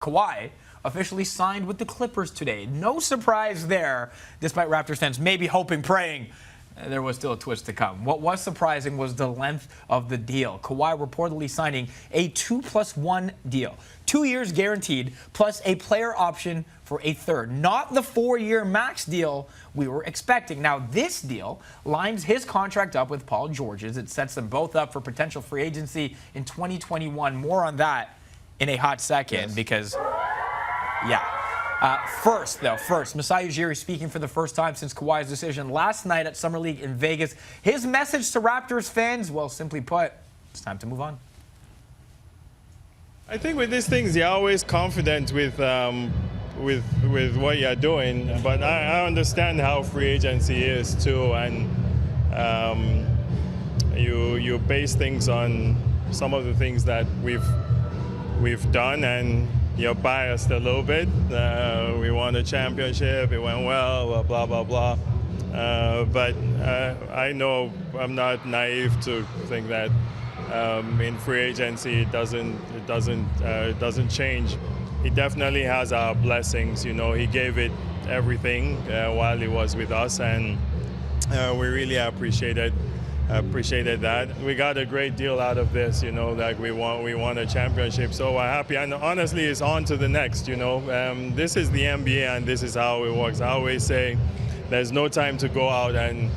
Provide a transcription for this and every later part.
Kawhi officially signed with the Clippers today. No surprise there, despite Raptors fans maybe hoping, praying, there was still a twist to come. What was surprising was the length of the deal. Kawhi reportedly signing a 2+1 deal. 2 years guaranteed, plus a player option for a third. Not the 4-year max deal we were expecting. Now, this deal lines his contract up with Paul George's. It sets them both up for potential free agency in 2021. More on that in a hot second, because, yeah. First, Masai Ujiri speaking for the first time since Kawhi's decision last night at Summer League in Vegas. His message to Raptors fans, well, simply put, it's time to move on. I think with these things, you're always confident with what you're doing, but I understand how free agency is too, and you base things on some of the things that we've done, and you're biased a little bit. We won a championship, it went well, blah, blah, blah. But I know I'm not naive to think that in free agency it doesn't change. He definitely has our blessings. You know, he gave it everything while he was with us, and we really appreciated that. We got a great deal out of this, you know, like we won a championship, so we're happy. And honestly, it's on to the next, you know. This is the NBA, and this is how it works. I always say there's no time to go out and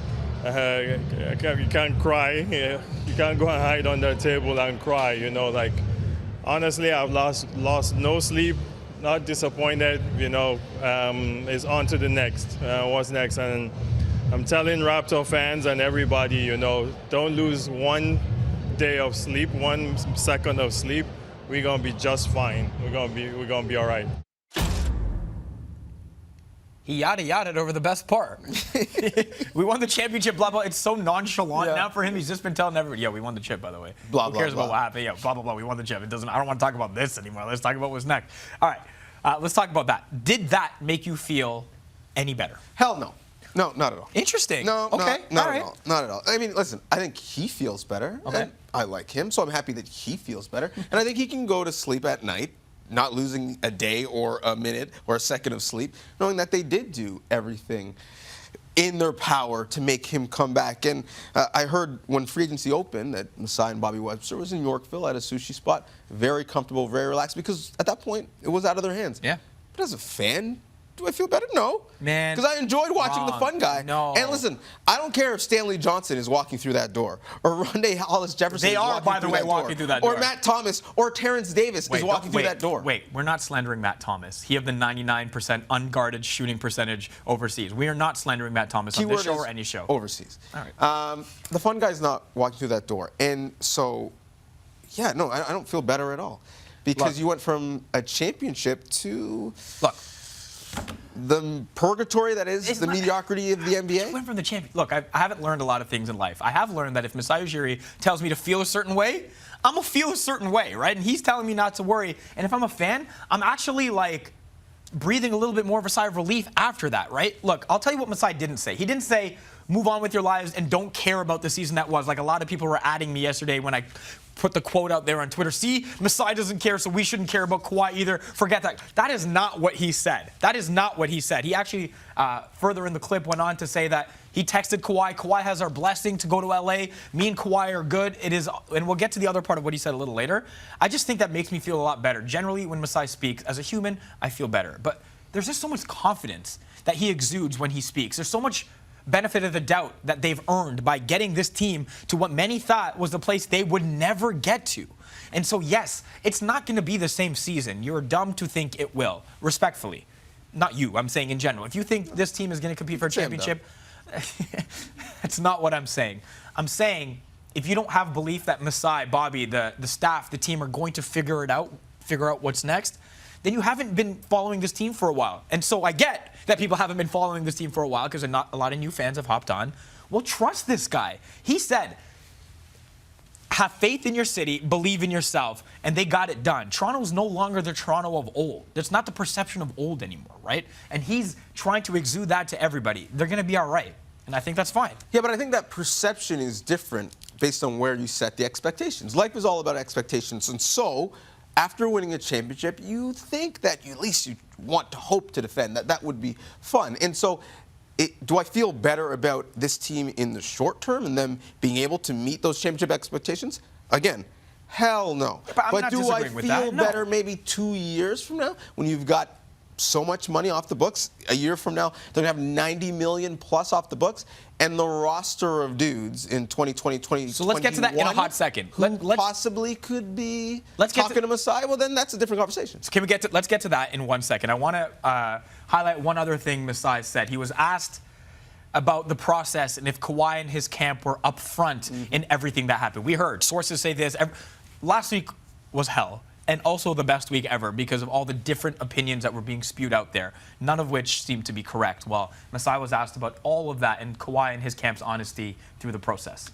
you can't cry. You can't go and hide under the table and cry, you know. Like, honestly, I've lost no sleep, not disappointed, you know. It's on to the next. What's next? And I'm telling Raptor fans and everybody, you know, don't lose 1 day of sleep, 1 second of sleep. We're gonna be just fine. We're gonna be all right. He yada-yada'd over the best part. We won the championship, blah, blah. It's so nonchalant now for him. He's just been telling everybody, yeah, we won the chip, by the way. Blah, Who cares blah, about what happened? Yeah, blah, blah, blah. We won the chip. I don't want to talk about this anymore. Let's talk about what's next. All right, let's talk about that. Did that make you feel any better? Hell no. No, not at all. Interesting. No, okay. not at all. Not at all. I mean, listen, I think he feels better. Okay. And I like him, so I'm happy that he feels better. And I think he can go to sleep at night, not losing a day or a minute or a second of sleep, knowing that they did do everything in their power to make him come back. And I heard when free agency opened that Masai and Bobby Webster was in Yorkville at a sushi spot, very comfortable, very relaxed, because at that point, it was out of their hands. Yeah. But as a fan, do I feel better? No. Man. Because I enjoyed watching the fun guy. No. And listen, I don't care if Stanley Johnson is walking through that door, or Rondé Hollis Jefferson is walking through that door. They are, by the way, walking through that door. Or Matt Thomas, or Terrence Davis is walking through that door. Wait, we're not slandering Matt Thomas. He had the 99% unguarded shooting percentage overseas. We are not slandering Matt Thomas on this show or any show. Overseas. All right. The fun guy's not walking through that door. And so, yeah, no, I don't feel better at all. Because you went from a championship to... Look. The purgatory that is the mediocrity of the NBA? Went from the champion. Look, I haven't learned a lot of things in life. I have learned that if Masai Ujiri tells me to feel a certain way, I'm going to feel a certain way, right? And he's telling me not to worry. And if I'm a fan, I'm actually, like, breathing a little bit more of a sigh of relief after that, right? Look, I'll tell you what Masai didn't say. He didn't say, move on with your lives and don't care about the season that was. Like, a lot of people were adding me yesterday when I put the quote out there on Twitter. See, Masai doesn't care, so we shouldn't care about Kawhi either. Forget that. That is not what he said. That is not what he said. He actually, further in the clip, went on to say that he texted Kawhi. Kawhi has our blessing to go to LA. Me and Kawhi are good. It is, and we'll get to the other part of what he said a little later. I just think that makes me feel a lot better. Generally, when Masai speaks, as a human, I feel better. But there's just so much confidence that he exudes when he speaks. There's so much benefit of the doubt that they've earned by getting this team to what many thought was the place they would never get to. And so, yes, it's not going to be the same season. You're dumb to think it will, respectfully. Not you, I'm saying in general. If you think this team is going to compete for a championship, that's not what I'm saying. I'm saying if you don't have belief that Masai, Bobby, the staff, the team are going to figure out what's next, then you haven't been following this team for a while. And so I get that people haven't been following this team for a while because not a lot of new fans have hopped on. Well, trust this guy. He said, have faith in your city, believe in yourself, and they got it done. Toronto's no longer the Toronto of old. It's not the perception of old anymore, right? And he's trying to exude that to everybody. They're going to be all right. And I think that's fine. Yeah, but I think that perception is different based on where you set the expectations. Life is all about expectations. And so after winning a championship, you think that at least you want to hope to defend. That would be fun. And so do I feel better about this team in the short term and them being able to meet those championship expectations? Again, hell no. But do I feel better maybe 2 years from now when you've got so much money off the books? A year from now, they're going to have $90 million plus off the books, and the roster of dudes in 2020, 2021. So let's get to that in a hot second. Who possibly could be talking to Masai? Well, then that's a different conversation. So let's get to that in 1 second. I want to highlight one other thing Masai said. He was asked about the process and if Kawhi and his camp were up front in everything that happened. We heard sources say this. Last week was hell. And also the best week ever because of all the different opinions that were being spewed out there, none of which seemed to be correct. Well, Masai was asked about all of that and Kawhi and his camp's honesty through the process.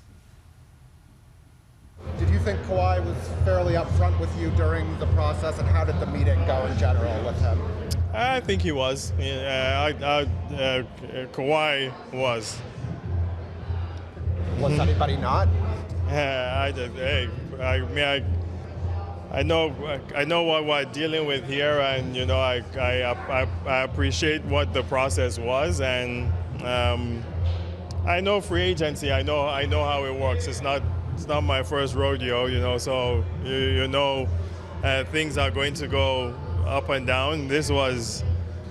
Did you think Kawhi was fairly upfront with you during the process, and how did the meeting go in general with him? I think he was. Kawhi was. Was anybody not? I know what we're dealing with here, and I appreciate what the process was, and I know free agency. I know how it works. It's not my first rodeo, so things are going to go up and down. This was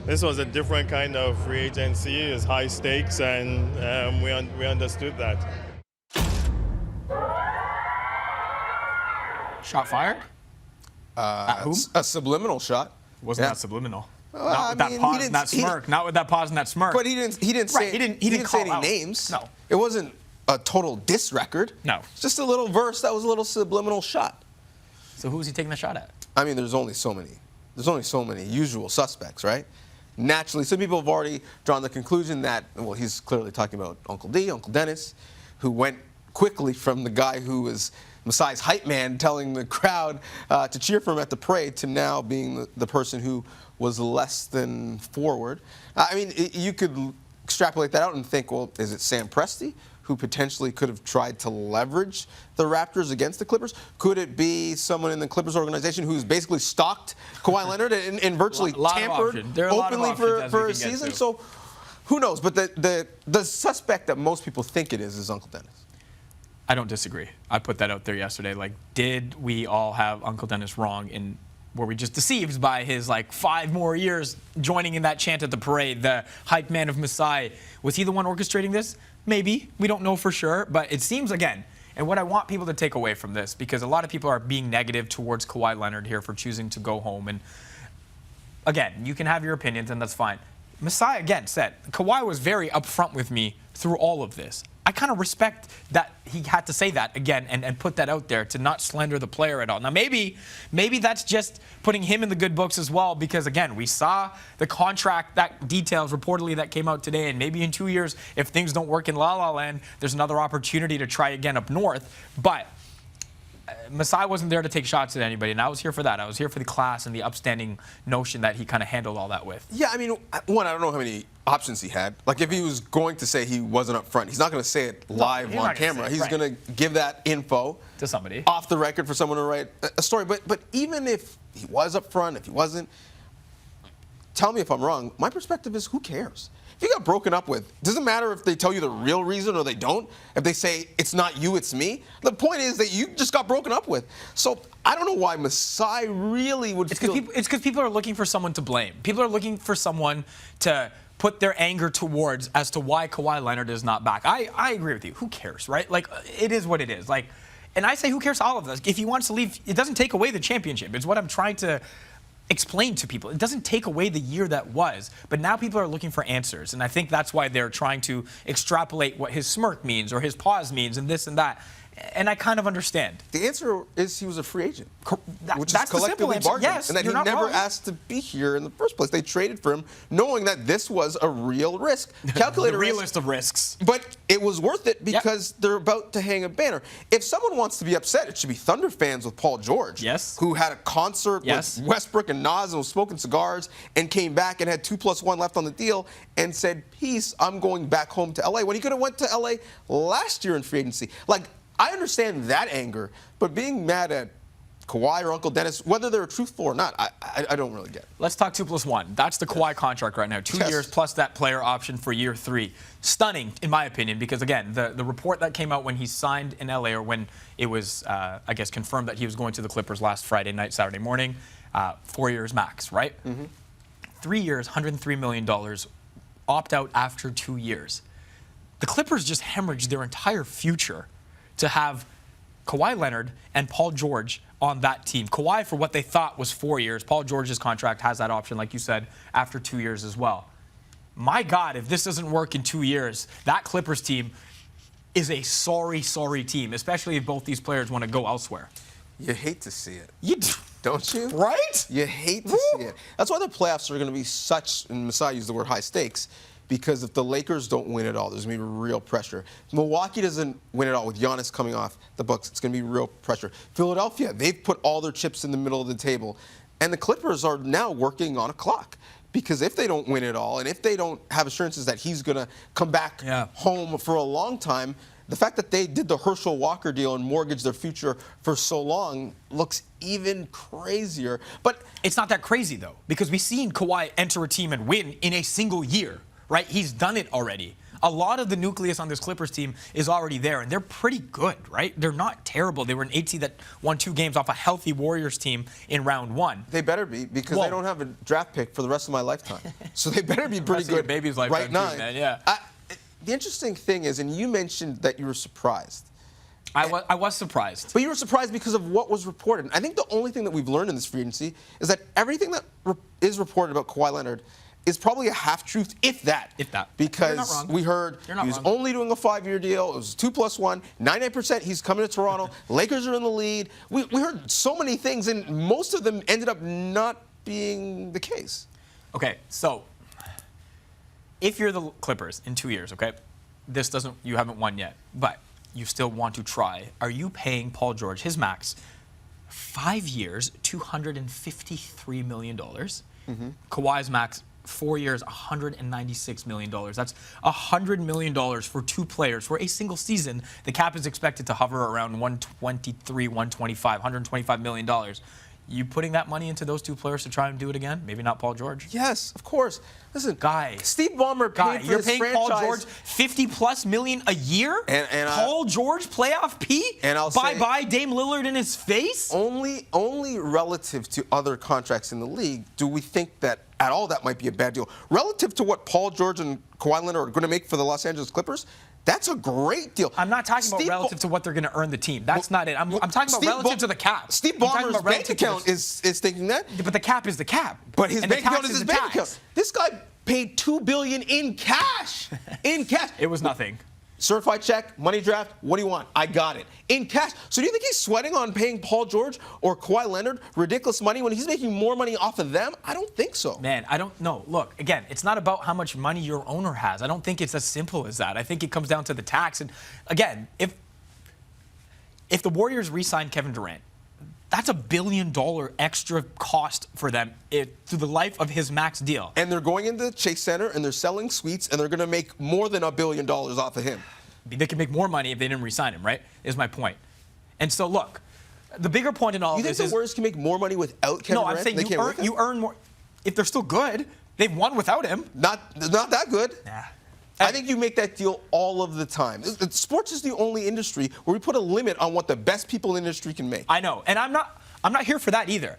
a different kind of free agency. It's high stakes, and we understood that. Shot fired? At whom? A subliminal shot. Wasn't that subliminal? Not with that pause and that smirk. Not with that pause and that smirk. But he didn't say he didn't say call any names. No. It wasn't a total diss record. No. It's just a little verse that was a little subliminal shot. So who was he taking the shot at? I mean, there's only so many usual suspects, right? Naturally, some people have already drawn the conclusion that, well, he's clearly talking about Uncle D, Uncle Dennis, who went quickly from the guy who was Masai's hype man telling the crowd to cheer for him at the parade to now being the person who was less than forward. I mean, you could extrapolate that out and think, well, is it Sam Presti who potentially could have tried to leverage the Raptors against the Clippers? Could it be someone in the Clippers organization who's basically stalked Kawhi Leonard and virtually tampered openly for a season? So who knows? But the suspect that most people think it is Uncle Dennis. I don't disagree. I put that out there yesterday. Like, did we all have Uncle Dennis wrong? And were we just deceived by his, 5 more years joining in that chant at the parade, the hype man of Masai? Was he the one orchestrating this? Maybe. We don't know for sure. But it seems, again, and what I want people to take away from this, because a lot of people are being negative towards Kawhi Leonard here for choosing to go home. And, again, you can have your opinions, and that's fine. Masai, again, said, Kawhi was very upfront with me through all of this. I kind of respect that he had to say that again and put that out there to not slander the player at all. Now, maybe that's just putting him in the good books as well because, again, we saw the contract that details reportedly that came out today, and maybe in 2 years, if things don't work in La La Land, there's another opportunity to try again up north. But Masai wasn't there to take shots at anybody, and I was here for that. I was here for the class and the upstanding notion that he kind of handled all that with. Yeah, I mean, one, I don't know how many options he had. Like, if he was going to say he wasn't up front, he's not going to say it live on camera. He's going to give that info to somebody off the record for someone to write a story. But even if he was up front, if he wasn't, tell me if I'm wrong. My perspective is, who cares? If you got broken up with, it doesn't matter if they tell you the real reason or they don't. If they say, it's not you, it's me. The point is that you just got broken up with. So I don't know why Masai really would feel... It's because people are looking for someone to blame. People are looking for someone to put their anger towards as to why Kawhi Leonard is not back. I agree with you. Who cares, right? Like, it is what it is. Like, and I say who cares all of this. If he wants to leave, it doesn't take away the championship. It's what I'm trying to explain to people. It doesn't take away the year that was, but now people are looking for answers, and I think that's why they're trying to extrapolate what his smirk means or his pause means and this and that. And I kind of understand. The answer is he was a free agent, which that's is collectively the simple bargained, answer. Yes, and that he never asked to be here in the first place. They traded for him, knowing that this was a real risk, calculated the risk, realest of risks. But it was worth it because they're about to hang a banner. If someone wants to be upset, it should be Thunder fans with Paul George, who had a concert with Westbrook and Nas and was smoking cigars and came back and had 2+1 left on the deal and said, "Peace, I'm going back home to LA." When he could have went to LA last year in free agency, like. I understand that anger, but being mad at Kawhi or Uncle Dennis, whether they're truthful or not, I don't really get it. Let's talk 2+1. That's the Kawhi contract right now. 2 years plus that player option for year 3. Stunning, in my opinion, because, again, the report that came out when he signed in L.A. or when it was, I guess, confirmed that he was going to the Clippers last Friday night, Saturday morning, 4 years max, right? 3 years, $103 million, opt out after 2 years. The Clippers just hemorrhaged their entire future to have Kawhi Leonard and Paul George on that team. Kawhi for what they thought was 4 years. Paul George's contract has that option, like you said, after 2 years as well. My God, if this doesn't work in 2 years, that Clippers team is a sorry, sorry team, especially if both these players want to go elsewhere. You hate to see it. You do. Don't you? Right? You hate to see it. That's why the playoffs are going to be such, and Masai used the word high stakes, because if the Lakers don't win it all, there's going to be real pressure. If Milwaukee doesn't win it all with Giannis coming off the Bucks, it's going to be real pressure. Philadelphia, they've put all their chips in the middle of the table. And the Clippers are now working on a clock. Because if they don't win it all, and if they don't have assurances that he's going to come back home for a long time, the fact that they did the Herschel Walker deal and mortgaged their future for so long looks even crazier. But it's not that crazy, though, because we've seen Kawhi enter a team and win in a single year, right? He's done it already. A lot of the nucleus on this Clippers team is already there, and they're pretty good, right? They're not terrible. They were an 8 seed that won 2 games off a healthy Warriors team in round 1. They better be, because they don't have a draft pick for the rest of my lifetime. So they better be pretty good baby's lifetime right now. Too, man. Yeah. The interesting thing is, and you mentioned that you were surprised. I was surprised. But you were surprised because of what was reported. I think the only thing that we've learned in this free agency is that everything that is reported about Kawhi Leonard is probably a half-truth, if that. If that. Because we heard he was only doing a 5-year deal. It was 2+1. 99% he's coming to Toronto. Lakers are in the lead. We heard so many things, and most of them ended up not being the case. Okay, so if you're the Clippers in 2 years, okay, you haven't won yet, but you still want to try. Are you paying Paul George his max 5 years, $253 million? Kawhi's max 4 years, $196 million. That's $100 million for 2 players for a single season. The cap is expected to hover around 123, 125, $125 million. You putting that money into those 2 players to try and do it again? Maybe not Paul George. Yes, of course. Listen, Guy. Steve Ballmer paid for you're his paying franchise. Paul George $50+ million a year? And Paul George, playoff P? And I'll say, bye-bye Dame Lillard in his face? Only relative to other contracts in the league do we think that at all that might be a bad deal. Relative to what Paul George and Kawhi Leonard are going to make for the Los Angeles Clippers, that's a great deal. I'm not talking about relative to what they're going to earn the team. That's not it. I'm talking about relative to the cap. Steve Ballmer's bank account is thinking that. But the cap is the cap. But his bank account is his bank tax. account. This guy paid $2 billion in cash. In cash. It was nothing. Certified check, money draft, what do you want? I got it. In cash. So do you think he's sweating on paying Paul George or Kawhi Leonard ridiculous money when he's making more money off of them? I don't think so. Man, I don't know. Look, again, it's not about how much money your owner has. I don't think it's as simple as that. I think it comes down to the tax. And again, if the Warriors re-sign Kevin Durant, that's $1 billion extra cost for them through the life of his max deal. And they're going into the Chase Center and they're selling suites and they're going to make more than $1 billion off of him. They could make more money if they didn't re-sign him, right? Is my point. And so, look, the bigger point in all of this is... You think the Warriors can make more money without Kevin Durant? No, I'm saying you earn more. If they're still good, they've won without him. Not that good. Nah. I think you make that deal all of the time. Sports is the only industry where we put a limit on what the best people in the industry can make. I know, and I'm not here for that either.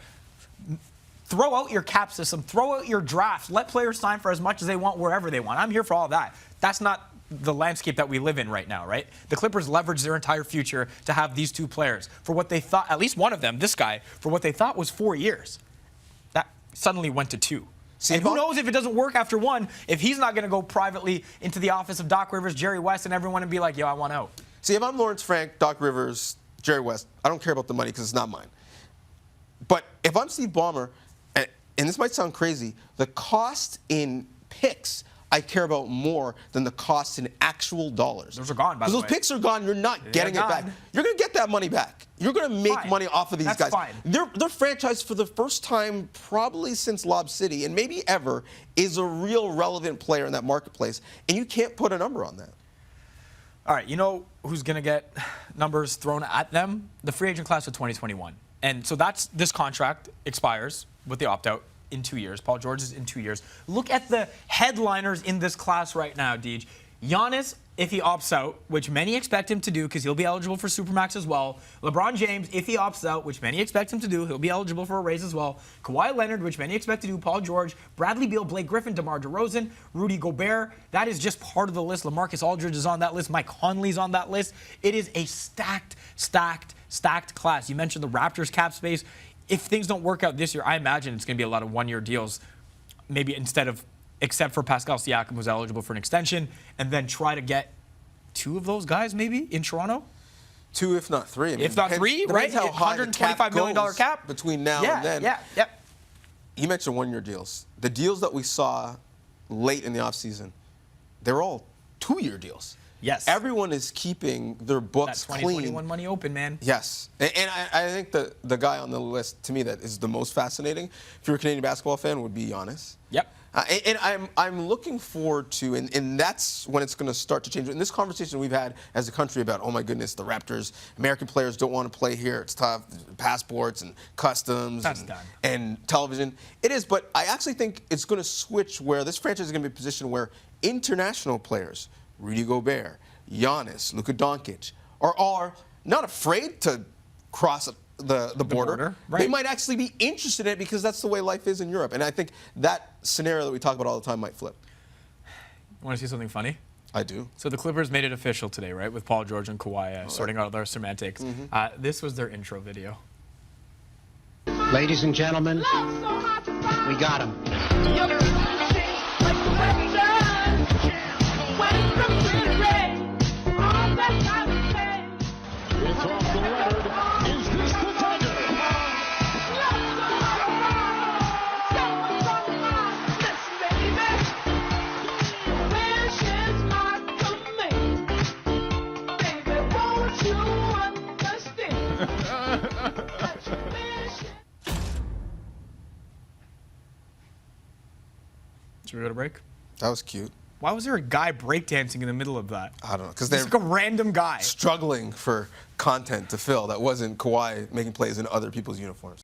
Throw out your cap system, throw out your draft, let players sign for as much as they want wherever they want. I'm here for all that. That's not the landscape that we live in right now, right? The Clippers leveraged their entire future to have these 2 players for what they thought, at least one of them, this guy, for what they thought was 4 years. That suddenly went to 2. And who knows if it doesn't work after 1, if he's not going to go privately into the office of Doc Rivers, Jerry West, and everyone and be like, yo, I want out. See, if I'm Lawrence Frank, Doc Rivers, Jerry West, I don't care about the money because it's not mine. But if I'm Steve Ballmer, and this might sound crazy, the cost in picks I care about more than the cost in actual dollars. Those are gone, by the way. Because those picks are gone. You're not getting it back. You're going to get that money back. You're going to make money off of these guys. Fine. They're franchised for the first time probably since Lob City, and maybe ever, is a real relevant player in that marketplace, and you can't put a number on that. All right, you know who's going to get numbers thrown at them? The free agent class of 2021. And so this contract expires with the opt-out in 2 years. Paul George is in 2 years. Look at the headliners in this class right now, Deej. Giannis, if he opts out, which many expect him to do because he'll be eligible for Supermax as well. LeBron James, if he opts out, which many expect him to do, he'll be eligible for a raise as well. Kawhi Leonard, which many expect to do. Paul George, Bradley Beal, Blake Griffin, DeMar DeRozan, Rudy Gobert. That is just part of the list. LaMarcus Aldridge is on that list. Mike Conley's on that list. It is a stacked class. You mentioned the Raptors cap space. If things don't work out this year, I imagine it's going to be a lot of one-year deals, maybe except for Pascal Siakam, who's eligible for an extension, and then try to get 2 of those guys maybe in Toronto. 2, if not 3. I mean, If not 3, right? How high the $125 million goes cap between now and then. Yeah. You mentioned one-year deals. The deals that we saw late in the offseason, they're all 2-year deals. Yes. Everyone is keeping their books That clean. 2021 money open, man. Yes. And I think the guy on the list, to me, that is the most fascinating, if you're a Canadian basketball fan, would be Giannis. Yep. And I'm looking forward to, and that's when it's going to start to change. In this conversation we've had as a country about, oh my goodness, the Raptors, American players don't want to play here. It's tough, passports and customs and television. It is, but I actually think it's going to switch where this franchise is going to be positioned where international players, Rudy Gobert, Giannis, Luka Doncic, are not afraid to cross the border. Right. They might actually be interested in it because that's the way life is in Europe. And I think that scenario that we talk about all the time might flip. Want to see something funny? I do. So the Clippers made it official today, right, with Paul George and Kawhi sorting out their semantics. This was their intro video. Ladies and gentlemen, we got him. It's off to Leonard. Is this the dagger? Should we go to break? That was cute. Why was there a guy breakdancing in the middle of that? I don't know. Because It's they're like a random guy. struggling for content to fill that wasn't Kawhi making plays in other people's uniforms.